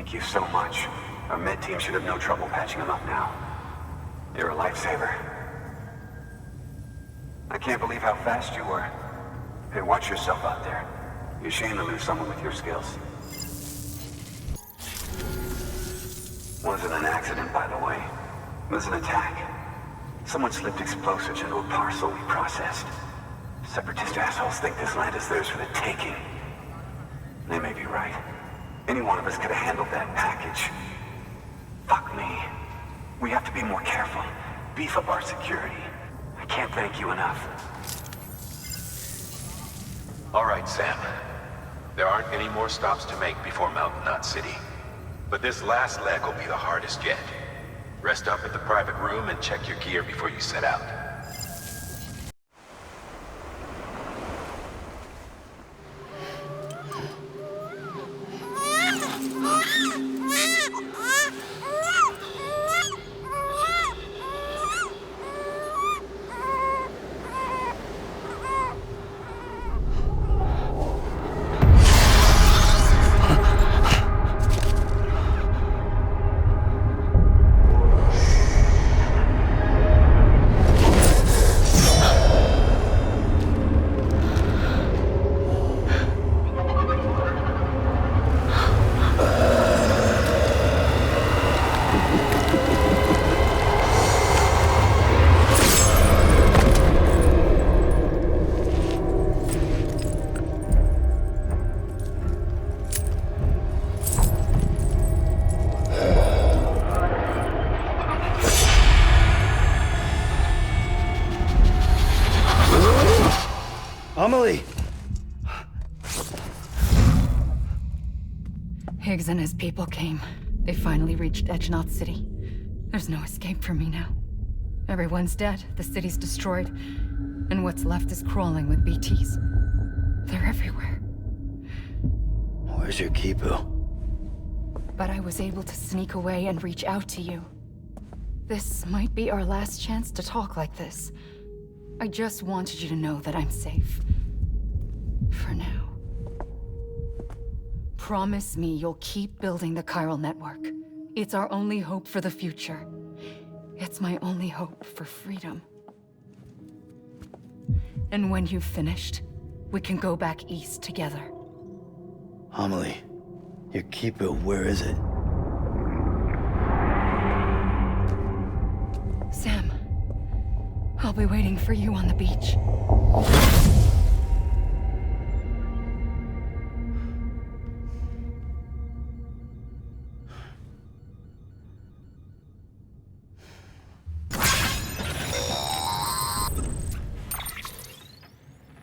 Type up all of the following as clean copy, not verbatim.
Thank you so much. Our med team should have no trouble patching him up now. You're a lifesaver. I can't believe how fast you were. Hey, watch yourself out there. You're ashamed to lose someone with your skills. Wasn't an accident, by the way. It was an attack. Someone slipped explosives into a parcel we processed. Separatist assholes think this land is theirs for the taking. They may be right. Any one of us could have handled that package. Fuck me. We have to be more careful. Beef up our security. I can't thank you enough. All right, Sam. There aren't any more stops to make before Mountain Knot City. But this last leg will be the hardest yet. Rest up at the private room and check your gear before you set out. Amelie! Higgs and his people came. They finally reached Edge Knot City. There's no escape for me now. Everyone's dead, the city's destroyed, and what's left is crawling with BTs. They're everywhere. Where's your Kipu? But I was able to sneak away and reach out to you. This might be our last chance to talk like this. I just wanted you to know that I'm safe. For now. Promise me you'll keep building the chiral network. It's our only hope for the future. It's my only hope for freedom. And when you've finished, we can go back east together. Amelie, your Kipu, where is it? Sam, I'll be waiting for you on the beach.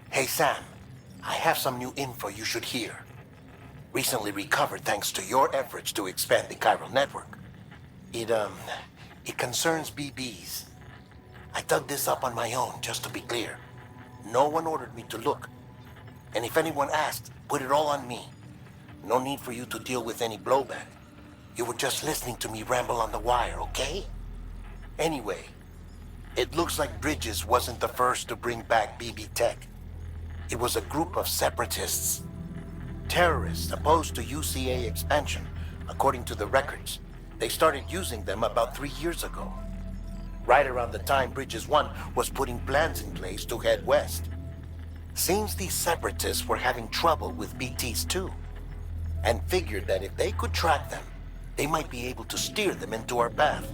Hey Sam, I have some new info you should hear. Recently recovered thanks to your efforts to expand the chiral network. It concerns BBs. I dug this up on my own, just to be clear. No one ordered me to look. And if anyone asked, put it all on me. No need for you to deal with any blowback. You were just listening to me ramble on the wire, okay? Anyway, it looks like Bridges wasn't the first to bring back BB tech. It was a group of separatists. Terrorists opposed to UCA expansion, according to the records. They started using them about 3 years ago. Right around the time Bridges 1 was putting plans in place to head west. Seems these separatists were having trouble with BTs too, and figured that if they could track them, they might be able to steer them into our path.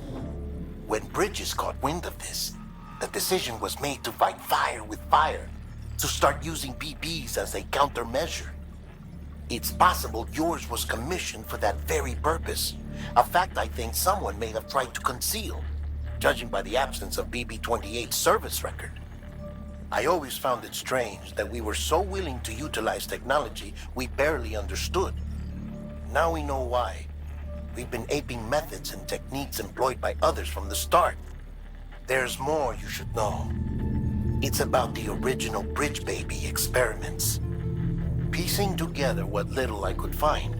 When Bridges caught wind of this, the decision was made to fight fire with fire, to start using BBs as a countermeasure. It's possible yours was commissioned for that very purpose, a fact I think someone may have tried to conceal, judging by the absence of BB-28's service record. I always found it strange that we were so willing to utilize technology we barely understood. Now we know why. We've been aping methods and techniques employed by others from the start. There's more you should know. It's about the original Bridge Baby experiments. Piecing together what little I could find,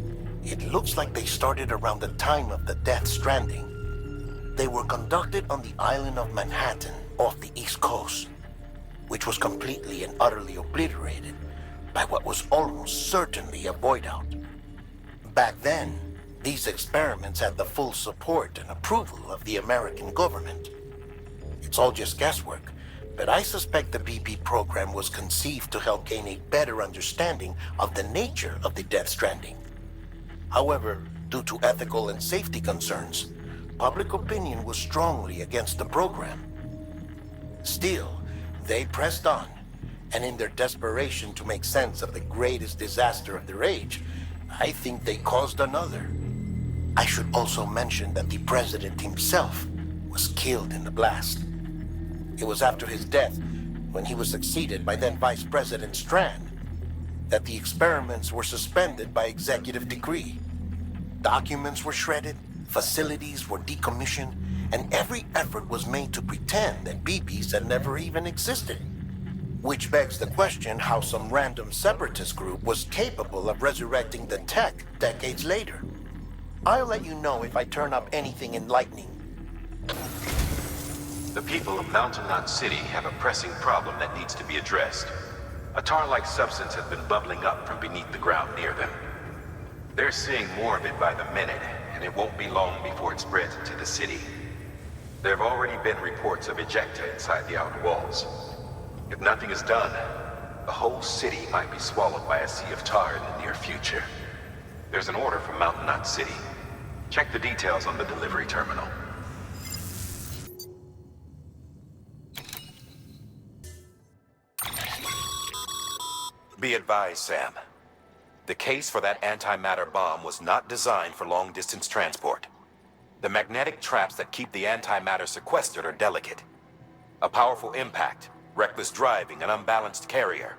it looks like they started around the time of the Death Stranding. They were conducted on the island of Manhattan off the East Coast, which was completely and utterly obliterated by what was almost certainly a void out. Back then, These experiments had the full support and approval of the American government. It's all just guesswork, but I suspect the BP program was conceived to help gain a better understanding of the nature of the Death Stranding. However, due to ethical and safety concerns, public opinion was strongly against the program. Still, they pressed on, and in their desperation to make sense of the greatest disaster of their age, I think they caused another. I should also mention that the president himself was killed in the blast. It was after his death, when he was succeeded by then Vice President Strand, that the experiments were suspended by executive decree. Documents were shredded, facilities were decommissioned, and every effort was made to pretend that BBs had never even existed. Which begs the question how some random separatist group was capable of resurrecting the tech decades later. I'll let you know if I turn up anything enlightening. The people of Mountain Knot City have a pressing problem that needs to be addressed. A tar-like substance has been bubbling up from beneath the ground near them. They're seeing more of it by the minute, and it won't be long before it spreads into the city. There have already been reports of ejecta inside the outer walls. If nothing is done, the whole city might be swallowed by a sea of tar in the near future. There's an order from Mountain Knot City. Check the details on the delivery terminal. Be advised, Sam. The case for that antimatter bomb was not designed for long-distance transport. The magnetic traps that keep the antimatter sequestered are delicate. A powerful impact, reckless driving, an unbalanced carrier.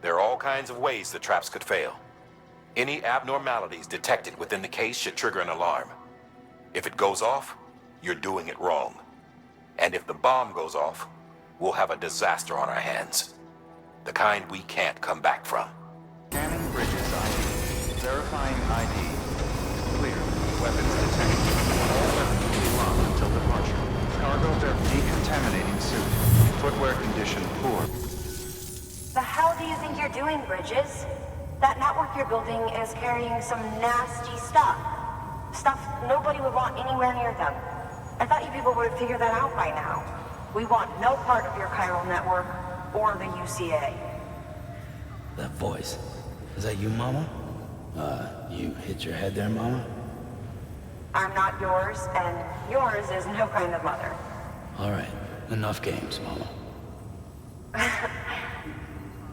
There are all kinds of ways the traps could fail. Any abnormalities detected within the case should trigger an alarm. If it goes off, you're doing it wrong. And if the bomb goes off, we'll have a disaster on our hands. The kind we can't come back from. Scanning Bridges ID. Verifying ID. Clear. Weapons detected. All weapons will be locked until departure. Cargo decontaminating suit. Footwear condition poor. The hell do you think you're doing, Bridges? That network you're building is carrying some nasty stuff. Stuff nobody would want anywhere near them. I thought you people would have figured that out by now. We want no part of your chiral network or the UCA. That voice. Is that you, Mama? You hit your head there, Mama? I'm not yours, and yours is no kind of mother. All right. Enough games, Mama.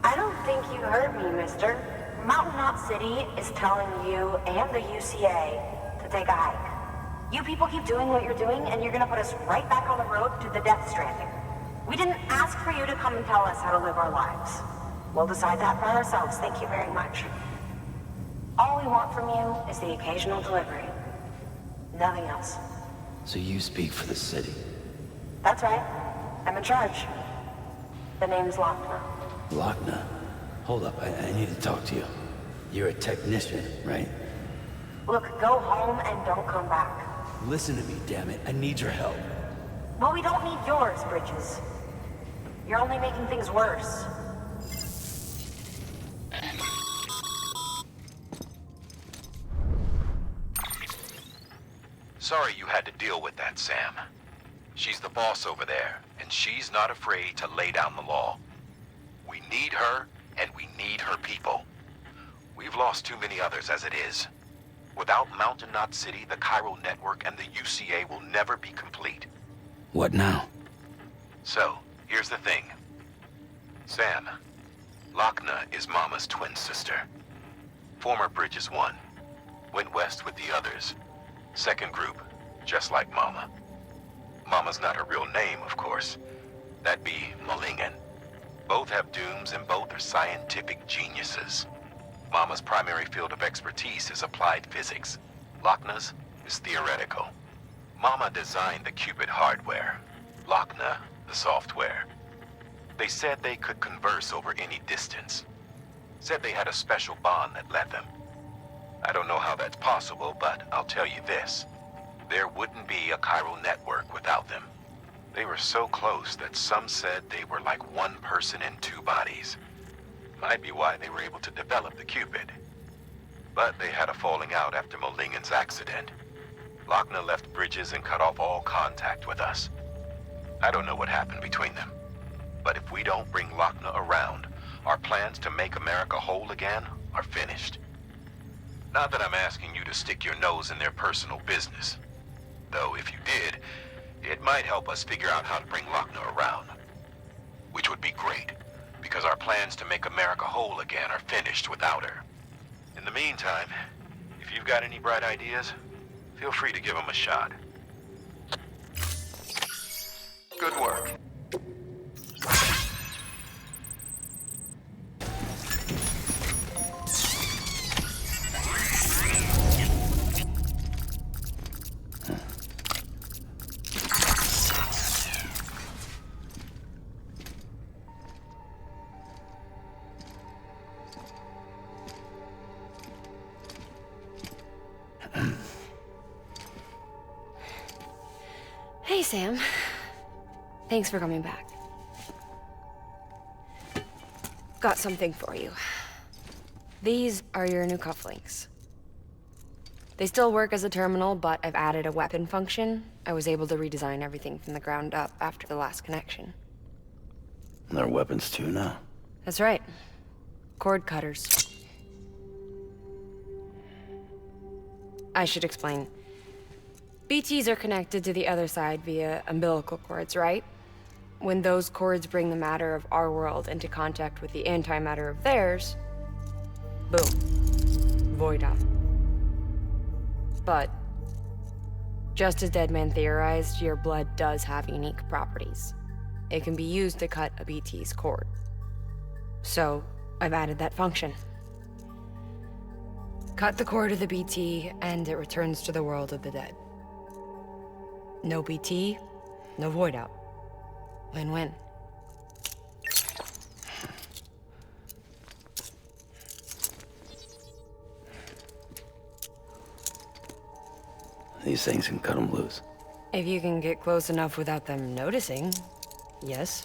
I don't think you heard me, mister. Mountain Knot City is telling you and the UCA to take a hike. You people keep doing what you're doing, and you're gonna put us right back on the road to the Death Stranding. We didn't ask for you to come and tell us how to live our lives. We'll decide that for ourselves, thank you very much. All we want from you is the occasional delivery. Nothing else. So you speak for the city? That's right. I'm in charge. The name's Lochner. Lochner? Hold up, I need to talk to you. You're a technician, right? Look, go home and don't come back. Listen to me, damn it. I need your help. Well, we don't need yours, Bridges. You're only making things worse. Sorry you had to deal with that, Sam. She's the boss over there, and she's not afraid to lay down the law. We need her, and we need her people. We've lost too many others as it is. Without Mountain Knot City, the chiral network, and the UCA will never be complete. What now? So, here's the thing. Sam, Lochner is Mama's twin sister. Former Bridges 1. Went west with the others. Second group, just like Mama. Mama's not her real name, of course. That'd be Malingen. Both have dooms and both are scientific geniuses. Mama's primary field of expertise is applied physics. Lochner's is theoretical. Mama designed the Cupid hardware. Lochner, the software. They said they could converse over any distance. Said they had a special bond that led them. I don't know how that's possible, but I'll tell you this. There wouldn't be a chiral network without them. They were so close that some said they were like one person in two bodies. Might be why they were able to develop the Cupid. But they had a falling out after Molingen's accident. Lochner left Bridges and cut off all contact with us. I don't know what happened between them. But if we don't bring Lochner around, our plans to make America whole again are finished. Not that I'm asking you to stick your nose in their personal business. Though if you did, it might help us figure out how to bring Lochner around. Which would be great, because our plans to make America whole again are finished without her. In the meantime, if you've got any bright ideas, feel free to give them a shot. Good work. Hey, Sam. Thanks for coming back. Got something for you. These are your new cufflinks. They still work as a terminal, but I've added a weapon function. I was able to redesign everything from the ground up after the last connection. They're weapons too now. That's right. Cord cutters. I should explain. BTs are connected to the other side via umbilical cords, right? When those cords bring the matter of our world into contact with the antimatter of theirs, boom, void out. But, just as Deadman theorized, your blood does have unique properties. It can be used to cut a BT's cord. So, I've added that function. Cut the cord of the BT, and it returns to the world of the dead. No BT, no void out. Win-win. These things can cut them loose. If you can get close enough without them noticing, yes.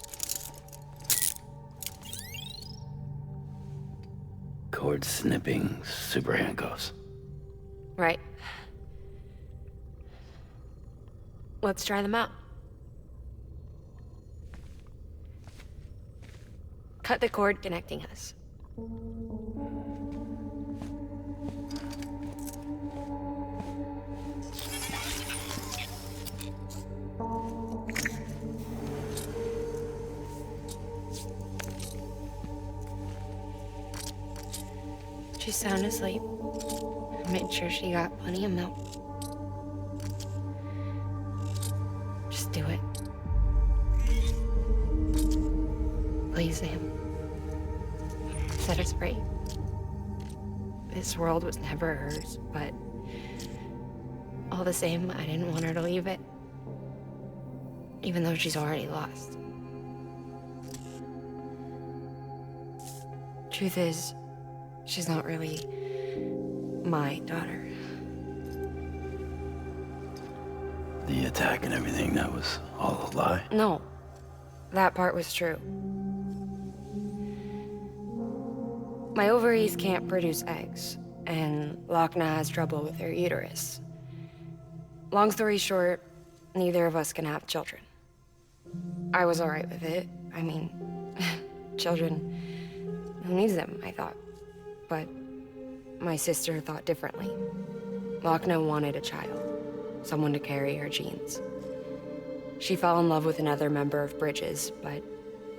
Cord snipping super handcuffs. Right. Let's try them out. Cut the cord connecting us. She's sound asleep. I made sure she got plenty of milk. Just do it. Please, Sam. Set us free. This world was never hers, but all the same, I didn't want her to leave it. Even though she's already lost. Truth is, she's not really my daughter. The attack and everything, that was all a lie? No, that part was true. My ovaries can't produce eggs, and Lochner has trouble with her uterus. Long story short, neither of us can have children. I was alright with it. I mean, children, who needs them, I thought. But my sister thought differently. Lochner wanted a child, someone to carry her genes. She fell in love with another member of Bridges, but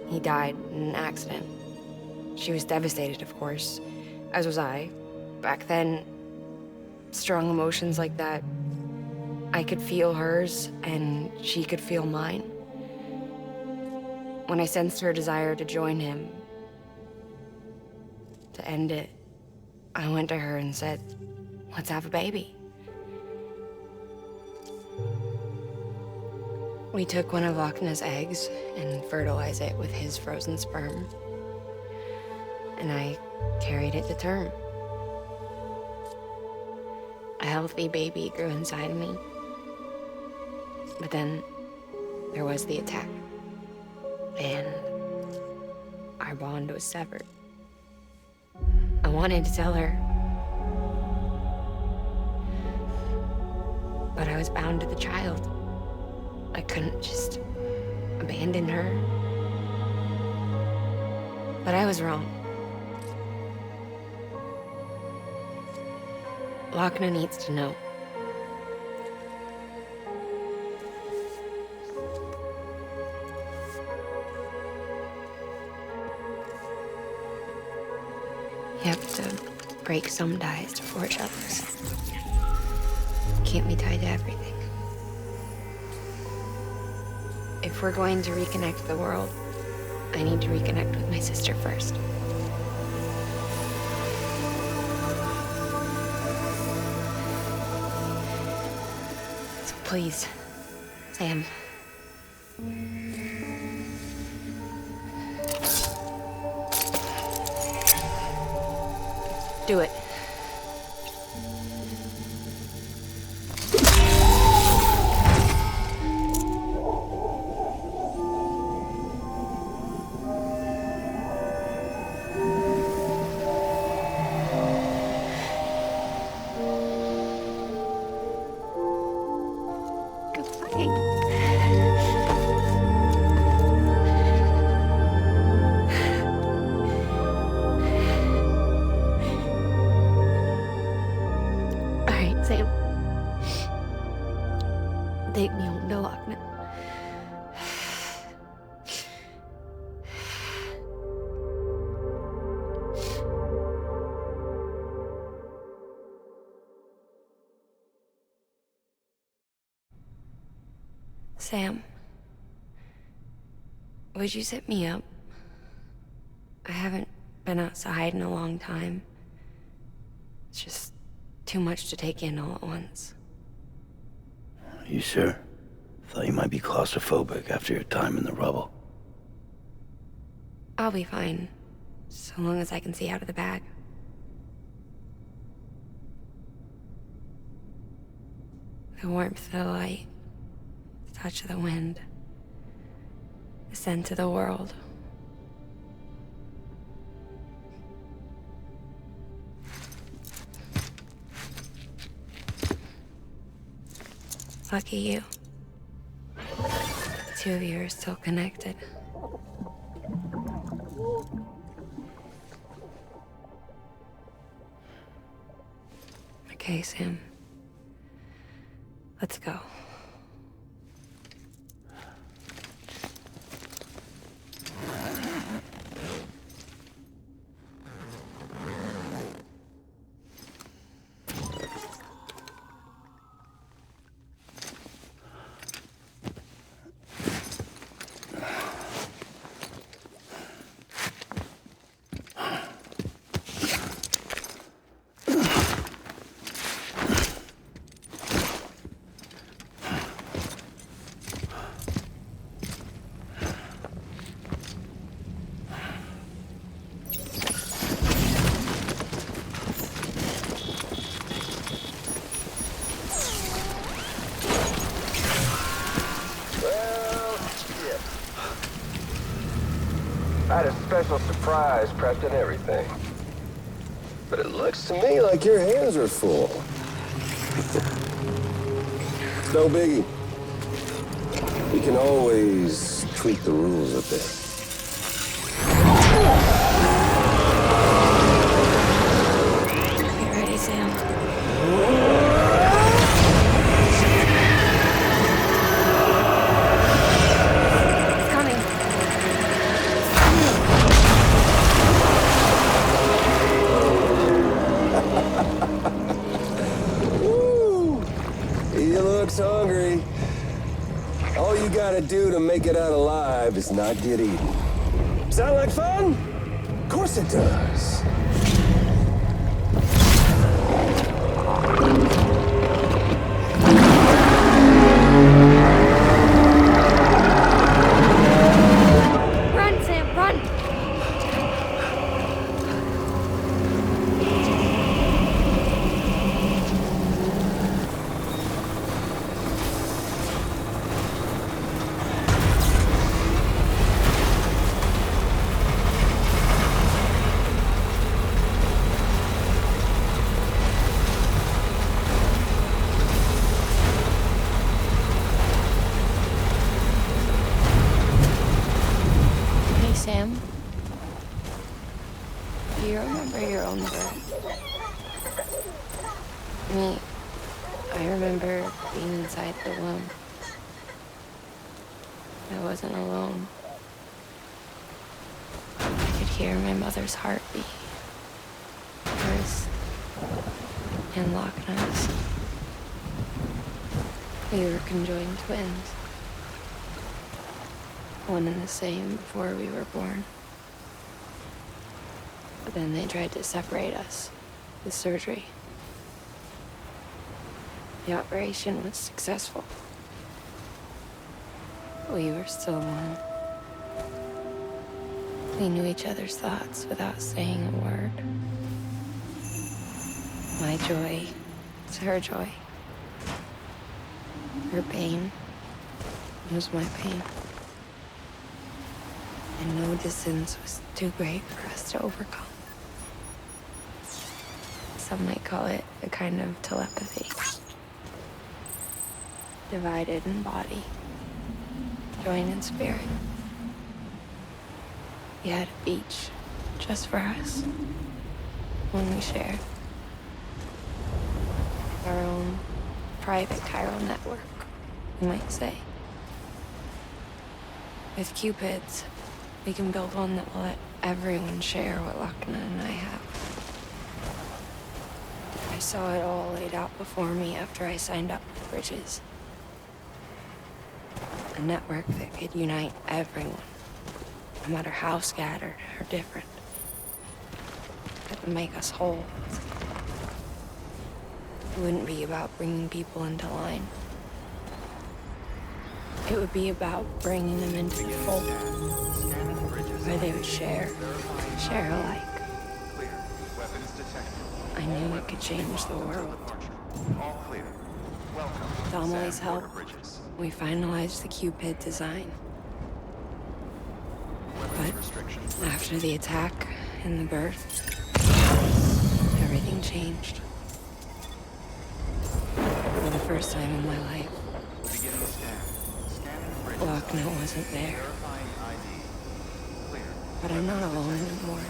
he died in an accident. She was devastated, of course, as was I. Back then, strong emotions like that, I could feel hers, and she could feel mine. When I sensed her desire to join him, to end it, I went to her and said, let's have a baby. We took one of Lochner's eggs and fertilized it with his frozen sperm. And I carried it to term. A healthy baby grew inside of me. But then there was the attack. And our bond was severed. I wanted to tell her, But I was bound to the child. I couldn't just abandon her. But I was wrong. Lochner needs to know. You have to break some ties to forge others. Keep me tied to everything. If we're going to reconnect the world, I need to reconnect with my sister first. So please, Sam. Do it. Take me home to Lochner. Sam, would you sit me up? I haven't been outside in a long time. It's just too much to take in all at once. You sure? Thought you might be claustrophobic after your time in the rubble. I'll be fine, so long as I can see out of the bag. The warmth of the light, the touch of the wind, the scent of the world. Lucky you. The two of you are still connected. Okay, Sam. Let's go. I had a special surprise prepped and everything. But it looks to me like your hands are full. It's no biggie. We can always tweak the rules a bit. Get ready, Sam. Hungry. All you gotta do to make it out alive is not get eaten. Sound like fun? Of course it does. Run, Sam, run! I remember being inside the womb. I wasn't alone. I could hear my mother's heartbeat. Hers and Lochna's. We were conjoined twins. One and the same before we were born. But then they tried to separate us with surgery. The operation was successful. We were still one. We knew each other's thoughts without saying a word. My joy was her joy. Her pain was my pain. And no distance was too great for us to overcome. Some might call it a kind of telepathy. Divided in body, joined in spirit. We had a beach just for us, one we shared. Our own private chiral network, you might say. With Cupids, we can build one that will let everyone share what Lochna and I have. I saw it all laid out before me after I signed up for Bridges. A network that could unite everyone, no matter how scattered or different. That would make us whole. It wouldn't be about bringing people into line. It would be about bringing them into the fold, where they would share alike. I knew it could change the world. With Amelie's help, we finalized the Cupid design. But after the attack and the birth, everything changed. For the first time in my life, Lochna wasn't there. But I'm not alone anymore.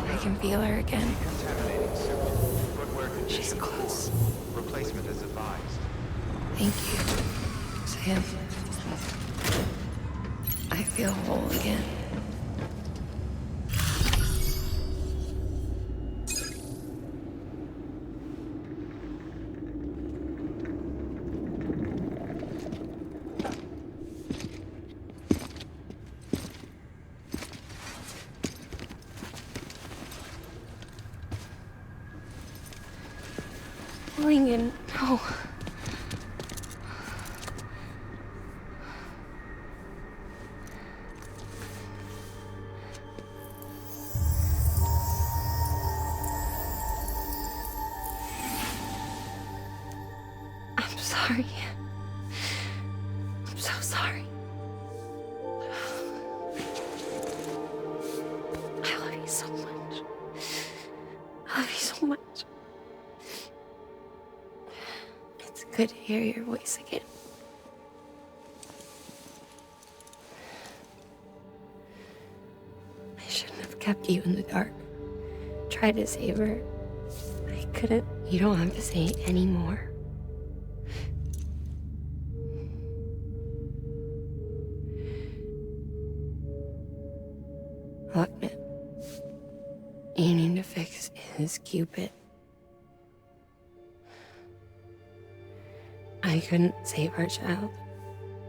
I can feel her again. She's close. Replacement is advised. Thank you, Sam. I feel whole again. Lincoln, no. I'm sorry. I'm so sorry. I love you so much. I love you so much. It's good to hear your voice again. I shouldn't have kept you in the dark. Tried to save her. I couldn't. You don't have to say any more. Lochna, you need to fix his Cupid. I couldn't save our child,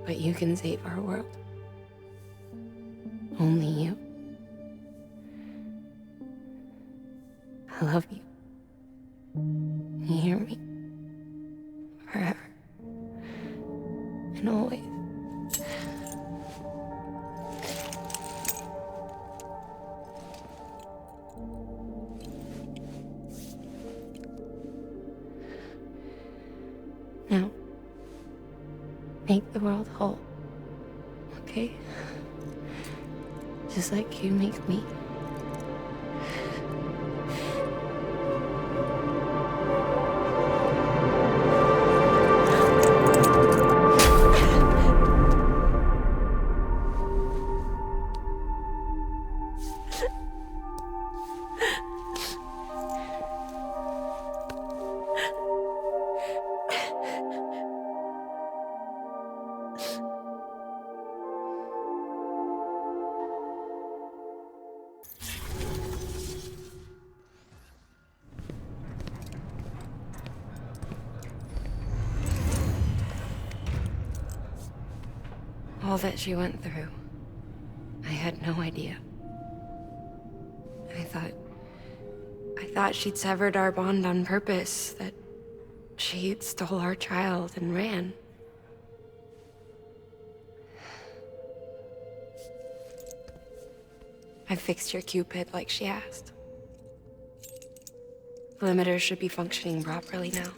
but you can save our world. Only you. I love you. You hear me? Forever. And always. Now, make the world whole, okay? Just like you make me. All that she went through. I had no idea. I thought she'd severed our bond on purpose, that she stole our child and ran. I fixed your Cupid like she asked. The limiter should be functioning properly now.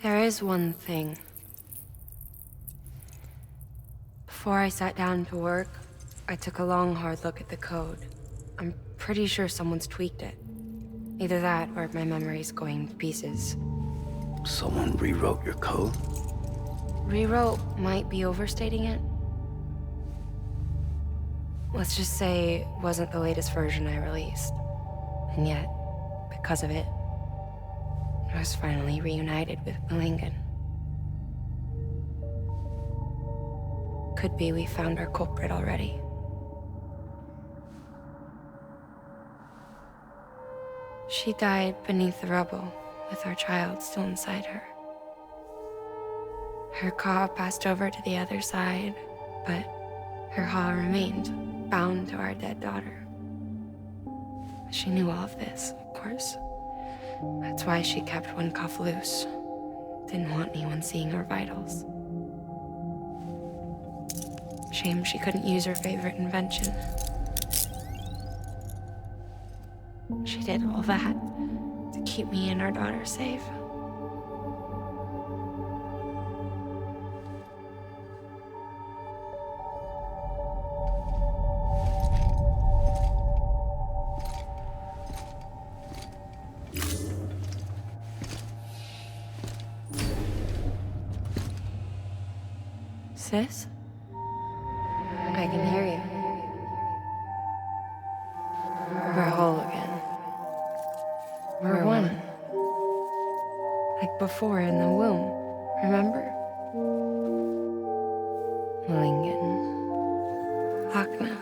There is one thing. Before I sat down to work, I took a long, hard look at the code. I'm pretty sure someone's tweaked it. Either that, or my memory's going to pieces. Someone rewrote your code? Rewrote might be overstating it. Let's just say it wasn't the latest version I released. And yet, because of it, I was finally reunited with Malingan. Could be we found our culprit already. She died beneath the rubble, with our child still inside her. Her Ka passed over to the other side, but her Ha remained, bound to our dead daughter. She knew all of this, of course. That's why she kept one cuff loose. Didn't want anyone seeing her vitals. Shame she couldn't use her favorite invention. She did all that to keep me and our daughter safe. Sis? I can hear you. We're whole again. We're one. Like before in the womb, remember? Malingan. Lochna.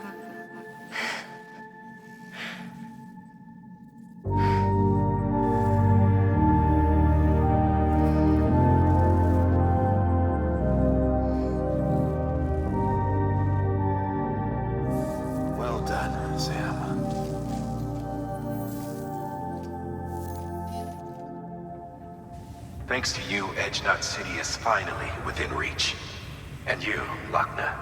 Well done, Sam. Thanks to you, Edgenut City is finally within reach. And you, Lochna,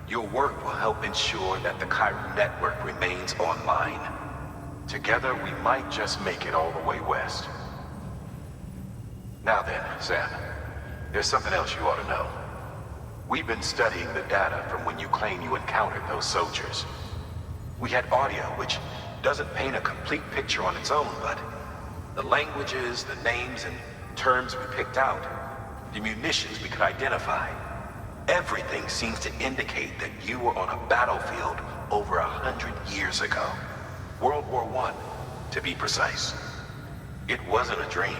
your work will help ensure that the Chiral network remains online. Together, we might just make it all the way west. Now then, Sam, there's something else you ought to know. We've been studying the data from when you claim you encountered those soldiers. We had audio, which doesn't paint a complete picture on its own, but the languages, the names, and terms we picked out, the munitions we could identify, everything seems to indicate that you were on a battlefield over 100 years ago. World War I, to be precise. It wasn't a dream.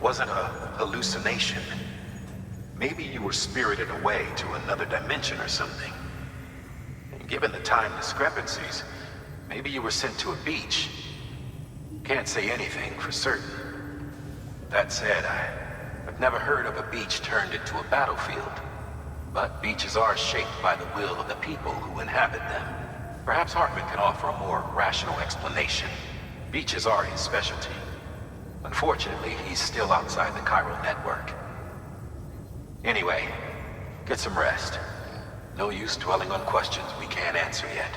Wasn't a hallucination. Maybe you were spirited away to another dimension or something. And given the time discrepancies, maybe you were sent to a beach. Can't say anything for certain. That said, I've never heard of a beach turned into a battlefield. But beaches are shaped by the will of the people who inhabit them. Perhaps Hartman can offer a more rational explanation. Beaches are his specialty. Unfortunately, he's still outside the Chiral network. Anyway, get some rest. No use dwelling on questions we can't answer yet.